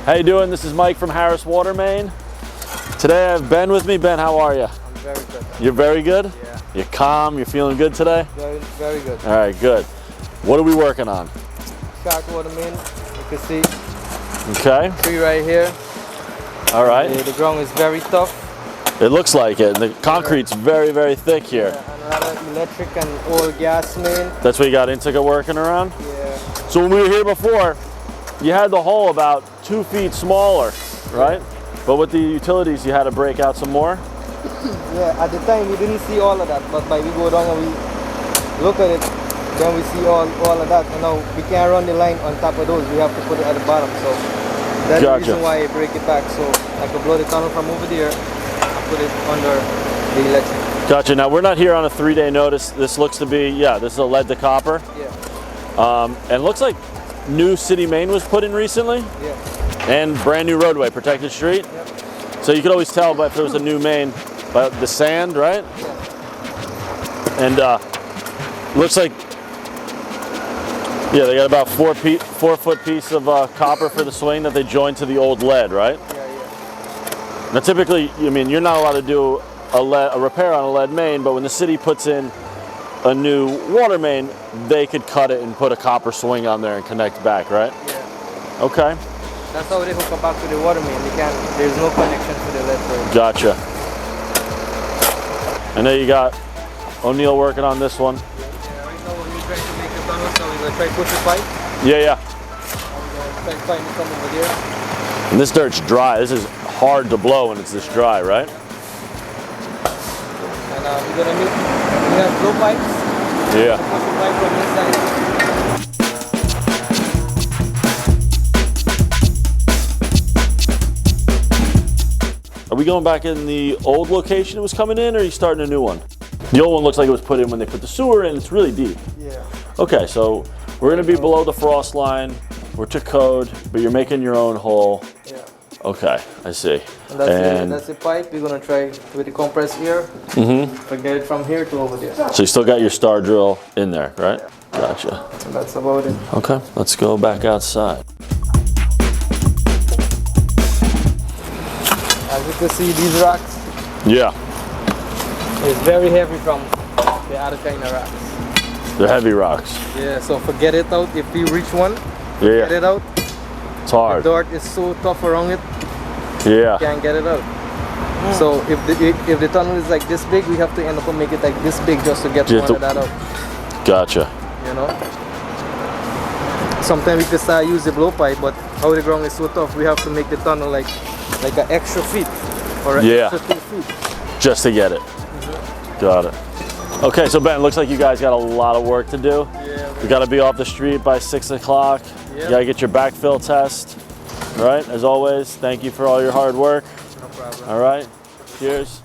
How you doing? This is Mike from Harris Water Main. Today I have Ben with me. Ben, how are you? I'm very good. You're very good? Yeah. You're calm? You're feeling good today? Very, very good. All right, good. What are we working on? Shark water main. You can see Okay. tree right here. All right. The ground is very tough. It looks like it. And the concrete's very, very thick here. Yeah, and a lot of electric and oil gas main. That's what you got Intica working around? Yeah. So when we were here before, you had the hole about 2 feet smaller, right? But with the utilities, you had to break out some more? Yeah, at the time we didn't see all of that, but by we go down and we look at it, then we see all of that. And now we can't run the line on top of those. We have to put it at the bottom. So that's the reason why I break it back. So I can blow the tunnel from over there and put it under the electric. Gotcha. Now we're not here on a 3-day notice. This looks to be, yeah, this is a lead to copper. Yeah. And it looks like new city main was put in recently. Yeah. And brand new roadway, protected street. Yep. So you could always tell if there was a new main by the sand, right? Yeah. And looks like, yeah, they got about 4 foot piece of copper for the swing that they joined to the old lead, right? Yeah, yeah. Now typically, I mean, you're not allowed to do a repair on a lead main, but when the city puts in a new water main, they could cut it and put a copper swing on there and connect back, right? Yeah. Okay. That's how they hook up back to the water main. There's no connection to the lead brain. Gotcha. I know you got O'Neill working on this one. Yeah, right now we're trying to make the tunnel, so we're going to try to push the pipe. Yeah, yeah. We're going to try to find some over there. And this dirt's dry. This is hard to blow when it's this dry, right? And we're going to we have blow pipes. Yeah. Push the pipe from inside. Are we going back in the old location it was coming in, or are you starting a new one? The old one looks like it was put in when they put the sewer in. It's really deep. Yeah. Okay, so we're going to be below the frost line. We're to code, but you're making your own hole. Yeah. Okay, I see. And that's the pipe. We're going to try with the compressed air. Forget it from here to over there. So you still got your star drill in there, right? Yeah. Gotcha. And that's about it. Okay, let's go back outside. As you can see, these rocks, Yeah, it's very heavy from the other kind of rocks. they're heavy rocks. Yeah, so forget it out. If you reach one, Yeah, get it out. it's hard. The dirt is so tough around it, Yeah, can't get it out. So if the tunnel is like this big, we have to end up and make it like this big just to get one of that out. gotcha. You know. Sometimes we could start use the blow pipe, but how the ground is so tough, we have to make the tunnel like an extra feet or an extra 2 feet. Just to get it. Got it. Okay, so Ben, looks like you guys got a lot of work to do. Yeah. You got to be off the street by 6 o'clock. Yeah. You got to get your backfill test. All right, as always, thank you for all your hard work. No problem. All right, cheers.